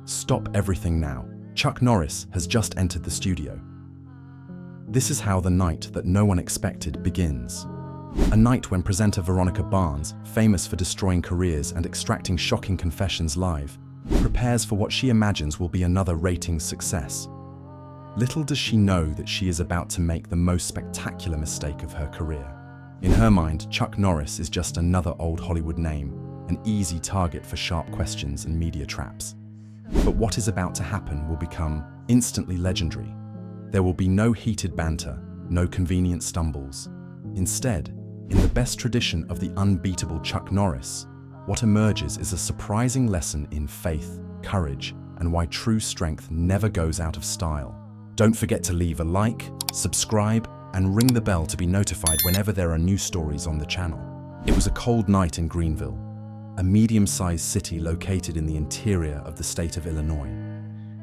Stop everything now. Chuck Norris has just entered the studio. This is how the night that no one expected begins. A night when presenter Veronica Barnes, famous for destroying careers and extracting shocking confessions live, prepares for what she imagines will be another ratings success. Little does she know that she is about to make the most spectacular mistake of her career. In her mind, Chuck Norris is just another old Hollywood name, an easy target for sharp questions and media traps. But what is about to happen will become instantly legendary. There will be no heated banter, no convenient stumbles. Instead, in the best tradition of the unbeatable Chuck Norris, what emerges is a surprising lesson in faith, courage, and why true strength never goes out of style. Don't forget to leave a like, subscribe, and ring the bell to be notified whenever there are new stories on the channel. It was a cold night in Greenville, a medium-sized city located in the interior of the state of Illinois.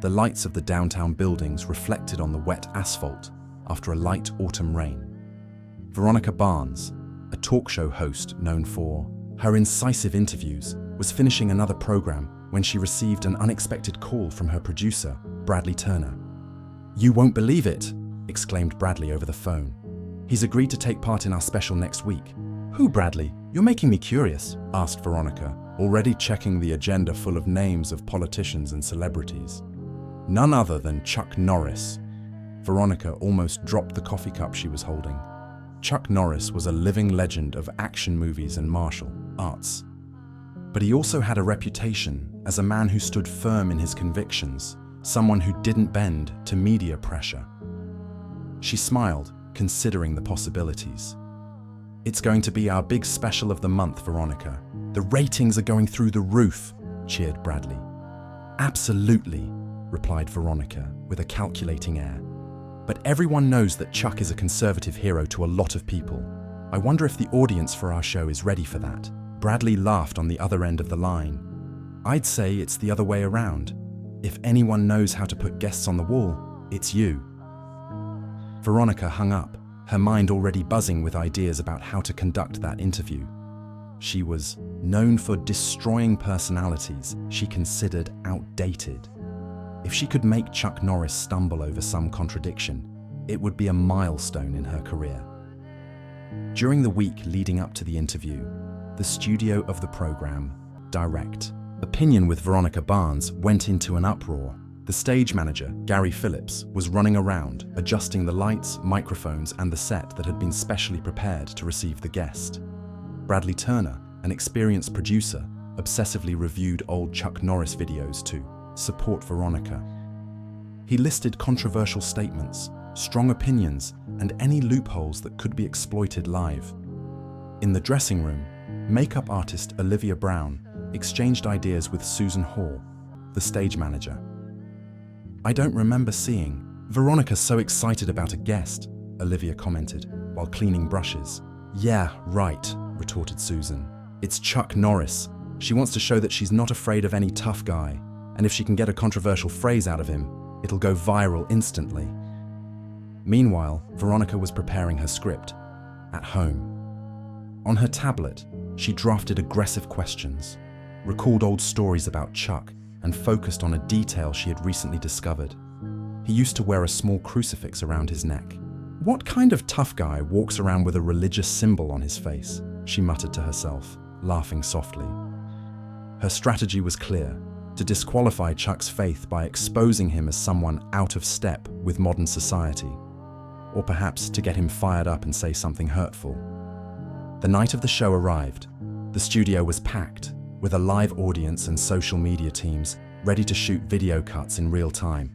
The lights of the downtown buildings reflected on the wet asphalt after a light autumn rain. Veronica Barnes, a talk show host known for her incisive interviews, was finishing another program when she received an unexpected call from her producer, Bradley Turner. "You won't believe it!" exclaimed Bradley over the phone. "He's agreed to take part in our special next week." "Who, Bradley? You're making me curious," asked Veronica, already checking the agenda full of names of politicians and celebrities. None other than Chuck Norris. Veronica almost dropped the coffee cup she was holding. Chuck Norris was a living legend of action movies and martial arts. But he also had a reputation as a man who stood firm in his convictions, someone who didn't bend to media pressure. She smiled, considering the possibilities. "It's going to be our big special of the month, Veronica. The ratings are going through the roof," cheered Bradley. "Absolutely," replied Veronica with a calculating air. "But everyone knows that Chuck is a conservative hero to a lot of people. I wonder if the audience for our show is ready for that." Bradley laughed on the other end of the line. "I'd say it's the other way around. If anyone knows how to put guests on the wall, it's you." Veronica hung up, her mind already buzzing with ideas about how to conduct that interview. She was known for destroying personalities she considered outdated. If she could make Chuck Norris stumble over some contradiction, it would be a milestone in her career. During the week leading up to the interview, the studio of the program, Direct Opinion with Veronica Barnes, went into an uproar. The stage manager, Gary Phillips, was running around, adjusting the lights, microphones, and the set that had been specially prepared to receive the guest. Bradley Turner, an experienced producer, obsessively reviewed old Chuck Norris videos to support Veronica. He listed controversial statements, strong opinions, and any loopholes that could be exploited live. In the dressing room, makeup artist Olivia Brown exchanged ideas with Susan Hall, the stage manager. "I don't remember seeing Veronica so excited about a guest," Olivia commented, while cleaning brushes. "Yeah, right," retorted Susan. "It's Chuck Norris. She wants to show that she's not afraid of any tough guy, and if she can get a controversial phrase out of him, it'll go viral instantly." Meanwhile, Veronica was preparing her script at home. On her tablet, she drafted aggressive questions, recalled old stories about Chuck, and focused on a detail she had recently discovered. He used to wear a small crucifix around his neck. "What kind of tough guy walks around with a religious symbol on his face?" she muttered to herself, laughing softly. Her strategy was clear: to disqualify Chuck's faith by exposing him as someone out of step with modern society, or perhaps to get him fired up and say something hurtful. The night of the show arrived. The studio was packed, with a live audience and social media teams ready to shoot video cuts in real time.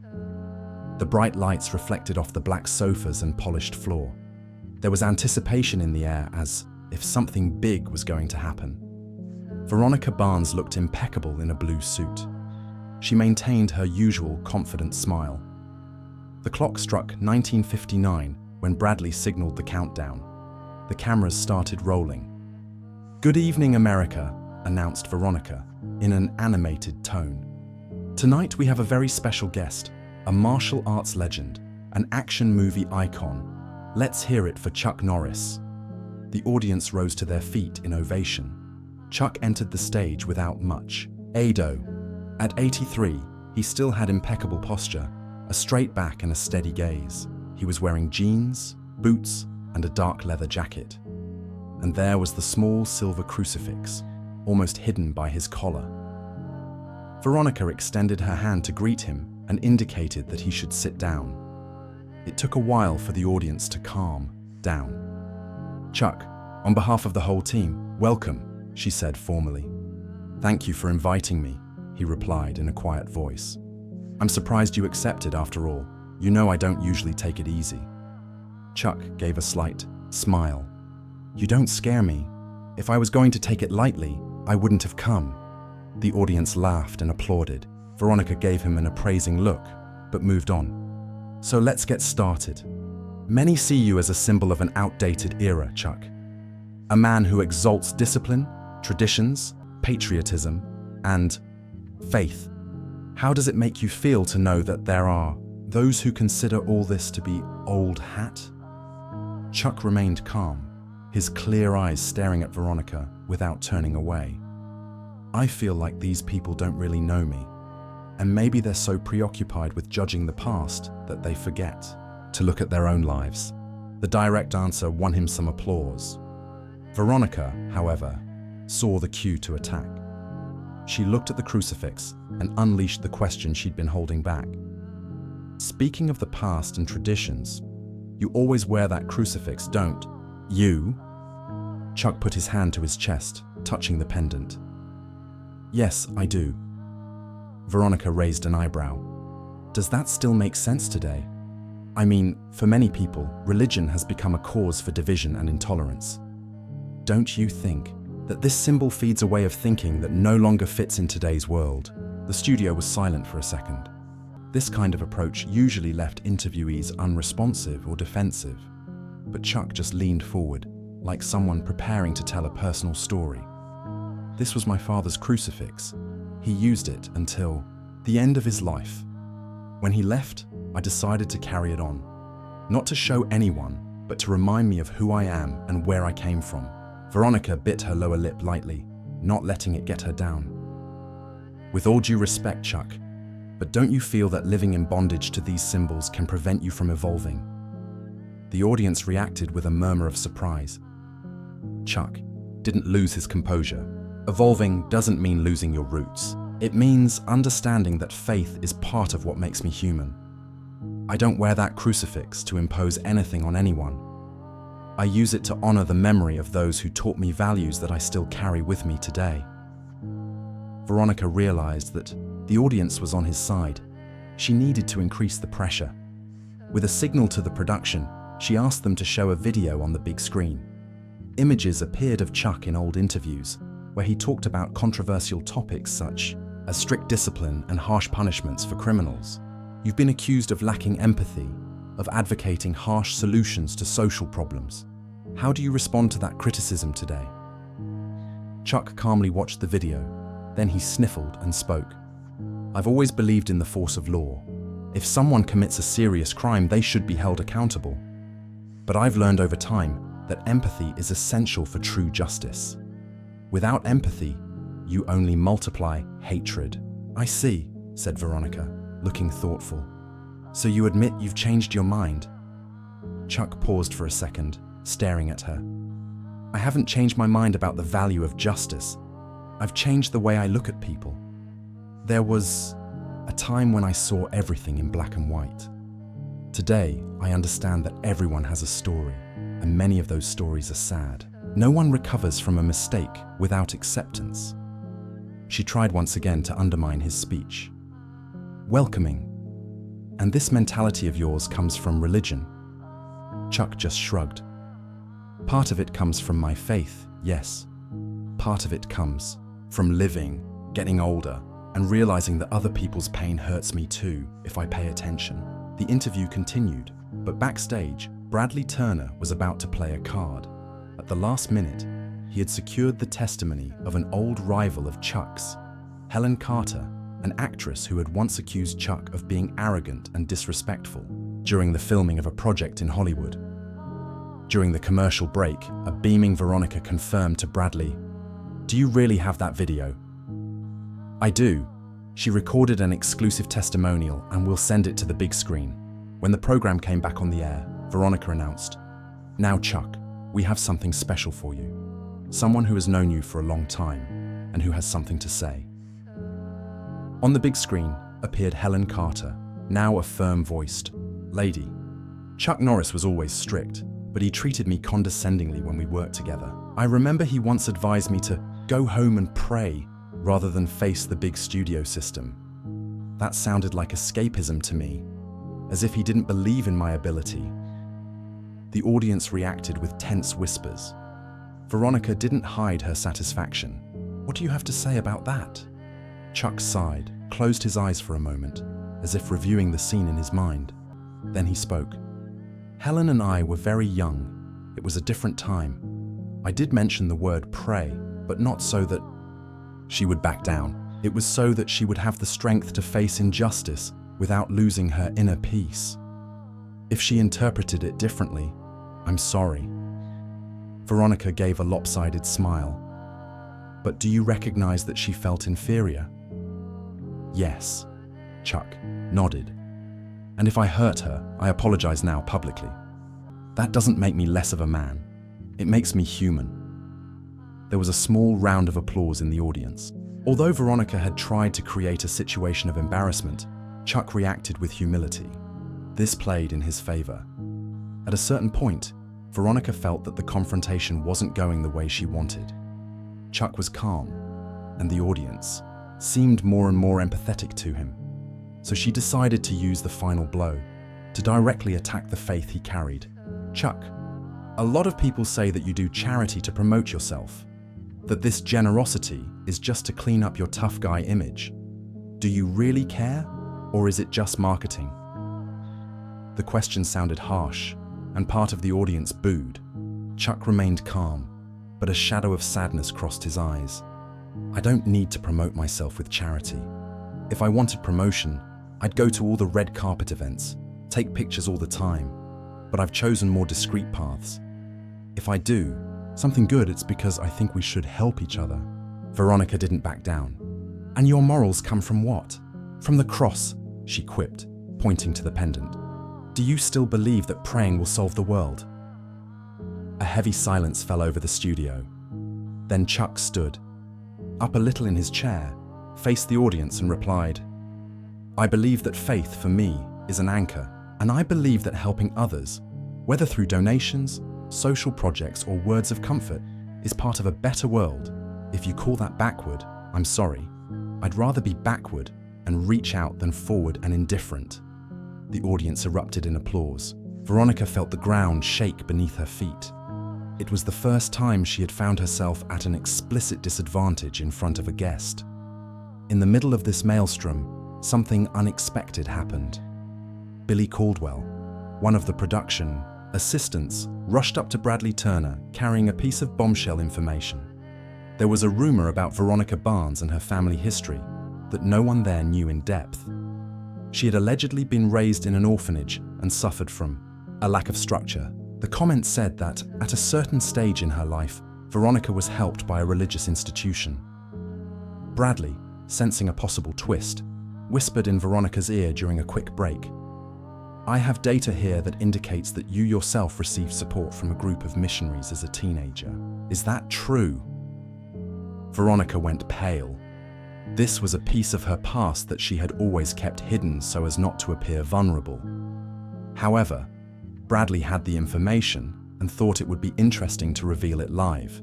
The bright lights reflected off the black sofas and polished floor. There was anticipation in the air, as if something big was going to happen. Veronica Barnes looked impeccable in a blue suit. She maintained her usual confident smile. The clock struck 19:59 when Bradley signaled the countdown. The cameras started rolling. "Good evening, America," announced Veronica in an animated tone. "Tonight we have a very special guest, a martial arts legend, an action movie icon. Let's hear it for Chuck Norris." The audience rose to their feet in ovation. Chuck entered the stage without much ado. At 83, He still had impeccable posture, a straight back and a steady gaze. He was wearing jeans, boots, and a dark leather jacket. And there was the small silver crucifix, almost hidden by his collar. Veronica extended her hand to greet him and indicated that he should sit down. It took a while for the audience to calm down. "Chuck, on behalf of the whole team, welcome," she said formally. "Thank you for inviting me," he replied in a quiet voice. "I'm surprised you accepted after all. You know I don't usually take it easy." Chuck gave a slight smile. "You don't scare me. If I was going to take it lightly, I wouldn't have come." The audience laughed and applauded. Veronica gave him an appraising look, but moved on. "So let's get started. Many see you as a symbol of an outdated era, Chuck. A man who exalts discipline, traditions, patriotism, and faith. How does it make you feel to know that there are those who consider all this to be old hat?" Chuck remained calm, his clear eyes staring at Veronica without turning away. "I feel like these people don't really know me, and maybe they're so preoccupied with judging the past that they forget to look at their own lives." The direct answer won him some applause. Veronica, however, saw the cue to attack. She looked at the crucifix and unleashed the question she'd been holding back. "Speaking of the past and traditions, you always wear that crucifix, don't you?" Chuck put his hand to his chest, touching the pendant. "Yes, I do." Veronica raised an eyebrow. "Does that still make sense today? I mean, for many people, religion has become a cause for division and intolerance. Don't you think that this symbol feeds a way of thinking that no longer fits in today's world?" The studio was silent for a second. This kind of approach usually left interviewees unresponsive or defensive, but Chuck just leaned forward, like someone preparing to tell a personal story. "This was my father's crucifix. He used it until the end of his life. When he left, I decided to carry it on. Not to show anyone, but to remind me of who I am and where I came from." Veronica bit her lower lip lightly, not letting it get her down. "With all due respect, Chuck, but don't you feel that living in bondage to these symbols can prevent you from evolving?" The audience reacted with a murmur of surprise. Chuck didn't lose his composure. "Evolving doesn't mean losing your roots. It means understanding that faith is part of what makes me human. I don't wear that crucifix to impose anything on anyone. I use it to honor the memory of those who taught me values that I still carry with me today." Veronica realized that the audience was on his side. She needed to increase the pressure. With a signal to the production, she asked them to show a video on the big screen. Images appeared of Chuck in old interviews, where he talked about controversial topics such as strict discipline and harsh punishments for criminals. "You've been accused of lacking empathy, of advocating harsh solutions to social problems. How do you respond to that criticism today?" Chuck calmly watched the video, then he sniffled and spoke. "I've always believed in the force of law. If someone commits a serious crime, they should be held accountable. But I've learned over time that empathy is essential for true justice. Without empathy, you only multiply hatred." "I see," said Veronica, looking thoughtful. "So you admit you've changed your mind?" Chuck paused for a second, staring at her. "I haven't changed my mind about the value of justice. I've changed the way I look at people. There was a time when I saw everything in black and white. Today, I understand that everyone has a story, and many of those stories are sad. No one recovers from a mistake without acceptance." She tried once again to undermine his speech. "Welcoming. And this mentality of yours comes from religion?" Chuck just shrugged. "Part of it comes from my faith, yes. Part of it comes from living, getting older, and realizing that other people's pain hurts me too if I pay attention." The interview continued, but backstage, Bradley Turner was about to play a card. At the last minute, he had secured the testimony of an old rival of Chuck's, Helen Carter, an actress who had once accused Chuck of being arrogant and disrespectful during the filming of a project in Hollywood. During the commercial break, a beaming Veronica confirmed to Bradley, "Do you really have that video?" "I do. She recorded an exclusive testimonial and will send it to the big screen. When the program came back on the air, Veronica announced, "Now, Chuck, we have something special for you. Someone who has known you for a long time and who has something to say." On the big screen appeared Helen Carter, now a firm-voiced lady. Chuck Norris was always strict, but he treated me condescendingly when we worked together. I remember he once advised me to go home and pray rather than face the big studio system. That sounded like escapism to me, as if he didn't believe in my ability. The audience reacted with tense whispers. Veronica didn't hide her satisfaction. "What do you have to say about that?" Chuck sighed, closed his eyes for a moment, as if reviewing the scene in his mind. Then he spoke. "Helen and I were very young. It was a different time. I did mention the word pray, but not so that she would back down. It was so that she would have the strength to face injustice without losing her inner peace. If she interpreted it differently, I'm sorry." Veronica gave a lopsided smile. "But do you recognize that she felt inferior?" "Yes," Chuck nodded. "And if I hurt her, I apologize now publicly. That doesn't make me less of a man. It makes me human." There was a small round of applause in the audience. Although Veronica had tried to create a situation of embarrassment, Chuck reacted with humility. This played in his favor. At a certain point, Veronica felt that the confrontation wasn't going the way she wanted. Chuck was calm, and the audience seemed more and more empathetic to him. So she decided to use the final blow, to directly attack the faith he carried. "Chuck, a lot of people say that you do charity to promote yourself, that this generosity is just to clean up your tough guy image. Do you really care, or is it just marketing?" The question sounded harsh, and part of the audience booed. Chuck remained calm, but a shadow of sadness crossed his eyes. "I don't need to promote myself with charity. If I wanted promotion, I'd go to all the red carpet events, take pictures all the time, but I've chosen more discreet paths. If I do something good, it's because I think we should help each other." Veronica didn't back down. "And your morals come from what?" "From the cross," she quipped, pointing to the pendant. "Do you still believe that praying will solve the world?" A heavy silence fell over the studio. Then Chuck stood, up a little in his chair, faced the audience and replied, "I believe that faith, for me, is an anchor, and I believe that helping others, whether through donations, social projects, or words of comfort, is part of a better world. If you call that backward, I'm sorry. I'd rather be backward and reach out than forward and indifferent." The audience erupted in applause. Veronica felt the ground shake beneath her feet. It was the first time she had found herself at an explicit disadvantage in front of a guest. In the middle of this maelstrom, something unexpected happened. Billy Caldwell, one of the production assistants, rushed up to Bradley Turner carrying a piece of bombshell information. There was a rumor about Veronica Barnes and her family history that no one there knew in depth. She had allegedly been raised in an orphanage and suffered from a lack of structure. The comment said that at a certain stage in her life, Veronica was helped by a religious institution. Bradley, sensing a possible twist, whispered in Veronica's ear during a quick break, "I have data here that indicates that you yourself received support from a group of missionaries as a teenager. Is that true?" Veronica went pale. This was a piece of her past that she had always kept hidden so as not to appear vulnerable. However, Bradley had the information and thought it would be interesting to reveal it live,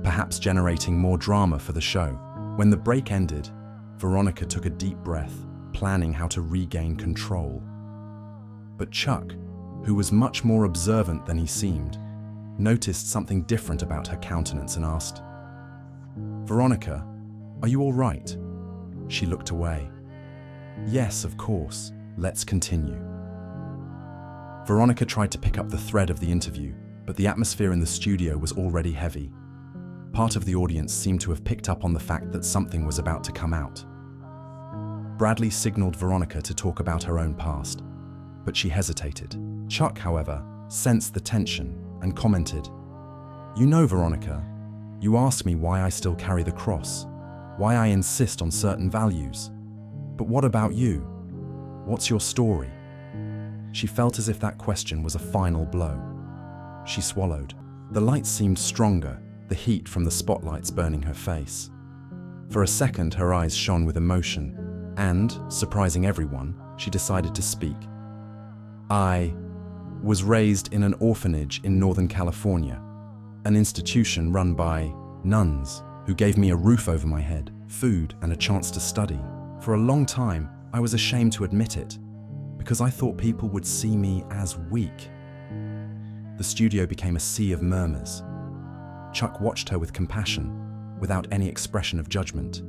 perhaps generating more drama for the show. When the break ended, Veronica took a deep breath, planning how to regain control. But Chuck, who was much more observant than he seemed, noticed something different about her countenance and asked, "Veronica, are you all right?" She looked away. "Yes, of course. Let's continue." Veronica tried to pick up the thread of the interview, but the atmosphere in the studio was already heavy. Part of the audience seemed to have picked up on the fact that something was about to come out. Bradley signaled Veronica to talk about her own past, but she hesitated. Chuck, however, sensed the tension and commented, "You know, Veronica, you ask me why I still carry the cross, why I insist on certain values. "But what about you? What's your story?" She felt as if that question was a final blow. She swallowed. The light seemed stronger, the heat from the spotlights burning her face. For a second, her eyes shone with emotion, and, surprising everyone, she decided to speak. "I was raised in an orphanage in Northern California, an institution run by nuns who gave me a roof over my head, food, and a chance to study. For a long time, I was ashamed to admit it, because I thought people would see me as weak." The studio became a sea of murmurs. Chuck watched her with compassion, without any expression of judgment.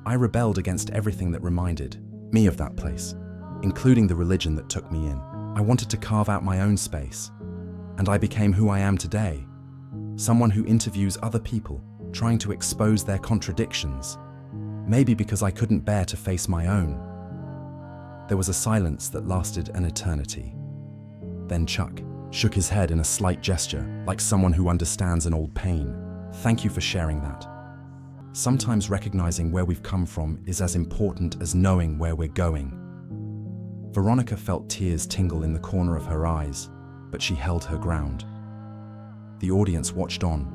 "I rebelled against everything that reminded me of that place, including the religion that took me in. I wanted to carve out my own space, and I became who I am today, someone who interviews other people, trying to expose their contradictions, maybe because I couldn't bear to face my own." There was a silence that lasted an eternity. Then Chuck shook his head in a slight gesture, like someone who understands an old pain. "Thank you for sharing that. Sometimes recognizing where we've come from is as important as knowing where we're going." Veronica felt tears tingle in the corner of her eyes, but she held her ground. The audience watched on,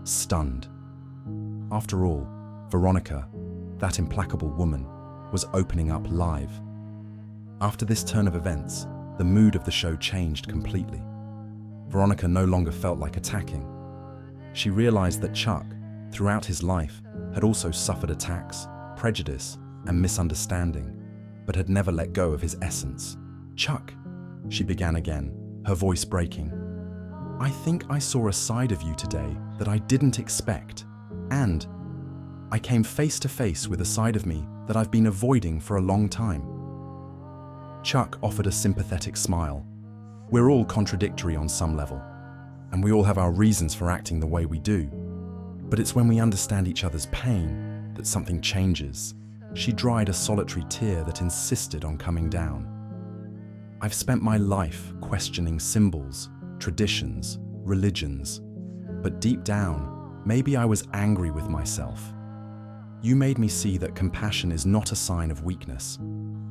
stunned. After all, Veronica, that implacable woman, was opening up live. After this turn of events, the mood of the show changed completely. Veronica no longer felt like attacking. She realized that Chuck, throughout his life, had also suffered attacks, prejudice, and misunderstanding, but had never let go of his essence. "Chuck," she began again, her voice breaking, "I think I saw a side of you today that I didn't expect, and I came face to face with a side of me that I've been avoiding for a long time." Chuck offered a sympathetic smile. "We're all contradictory on some level, and we all have our reasons for acting the way we do. But it's when we understand each other's pain that something changes." She dried a solitary tear that insisted on coming down. "I've spent my life questioning symbols, traditions, religions, but deep down, maybe I was angry with myself. You made me see that compassion is not a sign of weakness.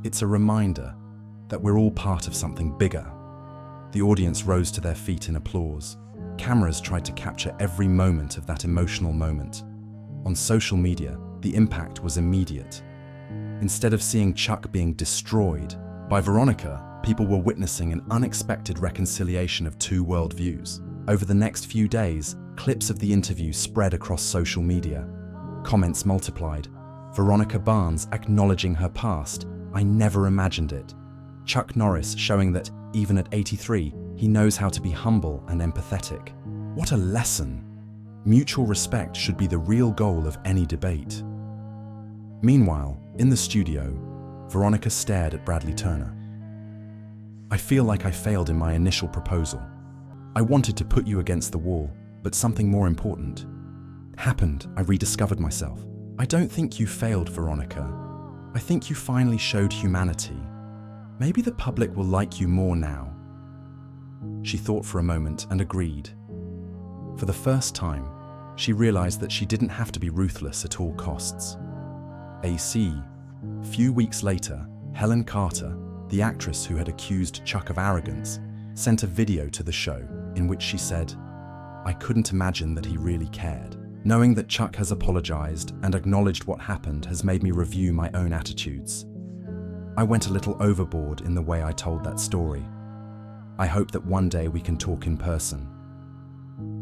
It's a reminder that we're all part of something bigger." The audience rose to their feet in applause. Cameras tried to capture every moment of that emotional moment. On social media, the impact was immediate. Instead of seeing Chuck being destroyed by Veronica, people were witnessing an unexpected reconciliation of two worldviews. Over the next few days, clips of the interview spread across social media. Comments multiplied. Veronica Barnes acknowledging her past, "I never imagined it." Chuck Norris showing that, even at 83, he knows how to be humble and empathetic. What a lesson! Mutual respect should be the real goal of any debate. Meanwhile, in the studio, Veronica stared at Bradley Turner. "I feel like I failed in my initial proposal. I wanted to put you against the wall, but something more important happened. I rediscovered myself." "I don't think you failed, Veronica. I think you finally showed humanity. Maybe the public will like you more now." She thought for a moment and agreed. For the first time, she realized that she didn't have to be ruthless at all costs. Few weeks later, Helen Carter, the actress who had accused Chuck of arrogance, sent a video to the show in which she said, "I couldn't imagine that he really cared. Knowing that Chuck has apologized and acknowledged what happened has made me review my own attitudes. I went a little overboard in the way I told that story. I hope that one day we can talk in person."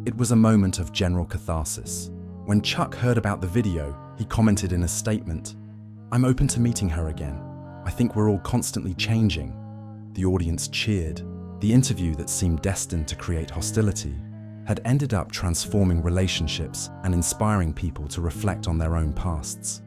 It was a moment of general catharsis. When Chuck heard about the video, he commented in a statement, "I'm open to meeting her again. I think we're all constantly changing." The audience cheered. The interview that seemed destined to create hostility had ended up transforming relationships and inspiring people to reflect on their own pasts.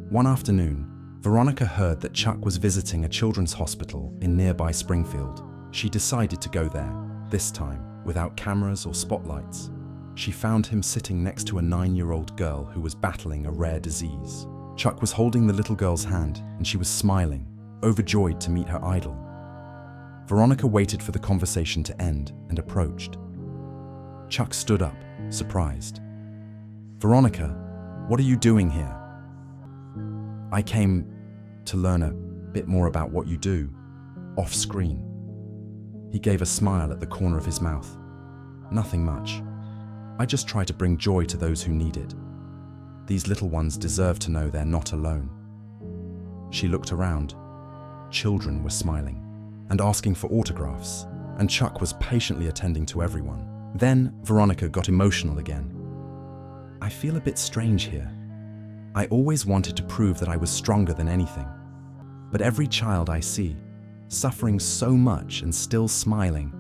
One afternoon, Veronica heard that Chuck was visiting a children's hospital in nearby Springfield. She decided to go there, this time without cameras or spotlights. She found him sitting next to a 9-year-old girl who was battling a rare disease. Chuck was holding the little girl's hand, and she was smiling, overjoyed to meet her idol. Veronica waited for the conversation to end and approached. Chuck stood up, surprised. "Veronica, what are you doing here?" I came to learn a bit more about what you do, off screen. He gave a smile at the corner of his mouth. Nothing much. I just try to bring joy to those who need it. These little ones deserve to know they're not alone. She looked around. Children were smiling and asking for autographs, and Chuck was patiently attending to everyone. Then Veronica got emotional again. I feel a bit strange here. I always wanted to prove that I was stronger than anything. But every child I see, suffering so much and still smiling,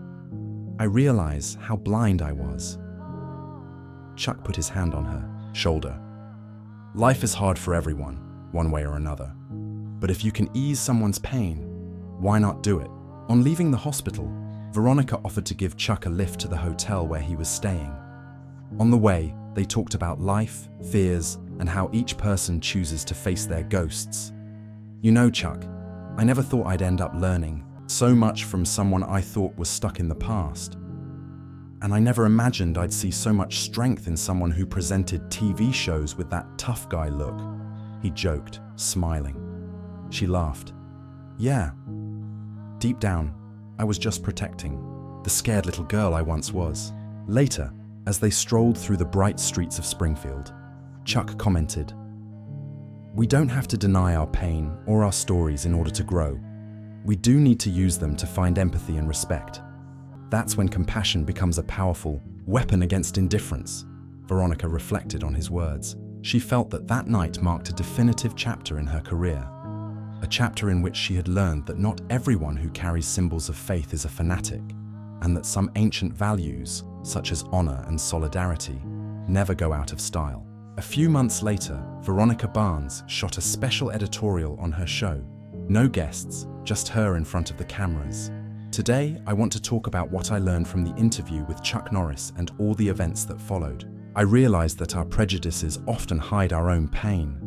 I realize how blind I was. Chuck put his hand on her shoulder. Life is hard for everyone, one way or another. But if you can ease someone's pain, why not do it? On leaving the hospital, Veronica offered to give Chuck a lift to the hotel where he was staying. On the way, they talked about life, fears, and how each person chooses to face their ghosts. You know, Chuck, I never thought I'd end up learning so much from someone I thought was stuck in the past. And I never imagined I'd see so much strength in someone who presented TV shows with that tough guy look. He joked, smiling. She laughed. Yeah. Deep down, I was just protecting the scared little girl I once was. Later, as they strolled through the bright streets of Springfield, Chuck commented, "We don't have to deny our pain or our stories in order to grow. We do need to use them to find empathy and respect. That's when compassion becomes a powerful weapon against indifference." Veronica reflected on his words. She felt that that night marked a definitive chapter in her career. A chapter in which she had learned that not everyone who carries symbols of faith is a fanatic, and that some ancient values, such as honor and solidarity, never go out of style. A few months later, Veronica Barnes shot a special editorial on her show. No guests, just her in front of the cameras. Today, I want to talk about what I learned from the interview with Chuck Norris and all the events that followed. I realized that our prejudices often hide our own pain.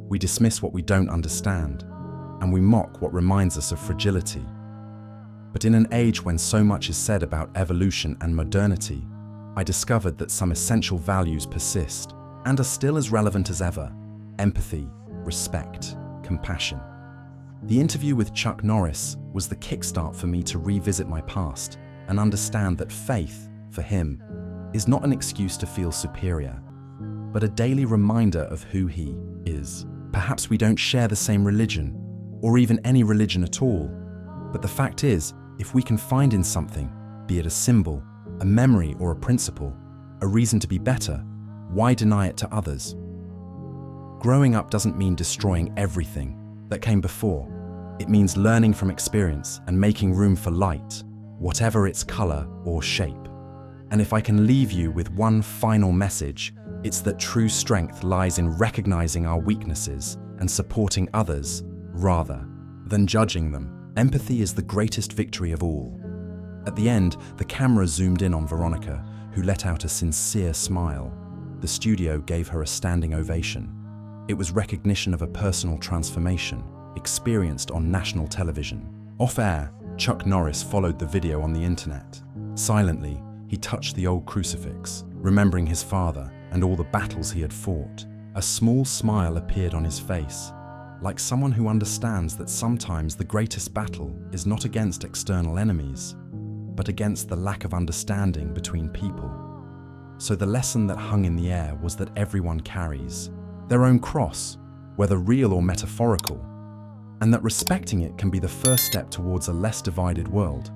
We dismiss what we don't understand, and we mock what reminds us of fragility. But in an age when so much is said about evolution and modernity, I discovered that some essential values persist and are still as relevant as ever: empathy, respect, compassion. The interview with Chuck Norris was the kickstart for me to revisit my past and understand that faith, for him, is not an excuse to feel superior, but a daily reminder of who he is. Perhaps we don't share the same religion, or even any religion at all, but the fact is, if we can find in something, be it a symbol, a memory, or a principle, a reason to be better, why deny it to others? Growing up doesn't mean destroying everything that came before. It means learning from experience and making room for light, whatever its color or shape. And if I can leave you with one final message, it's that true strength lies in recognizing our weaknesses and supporting others rather than judging them. Empathy is the greatest victory of all. At the end, the camera zoomed in on Veronica, who let out a sincere smile. The studio gave her a standing ovation. It was recognition of a personal transformation experienced on national television. Off-air, Chuck Norris followed the video on the internet. Silently, he touched the old crucifix, remembering his father and all the battles he had fought. A small smile appeared on his face, like someone who understands that sometimes the greatest battle is not against external enemies, but against the lack of understanding between people. So the lesson that hung in the air was that everyone carries their own cross, whether real or metaphorical, and that respecting it can be the first step towards a less divided world.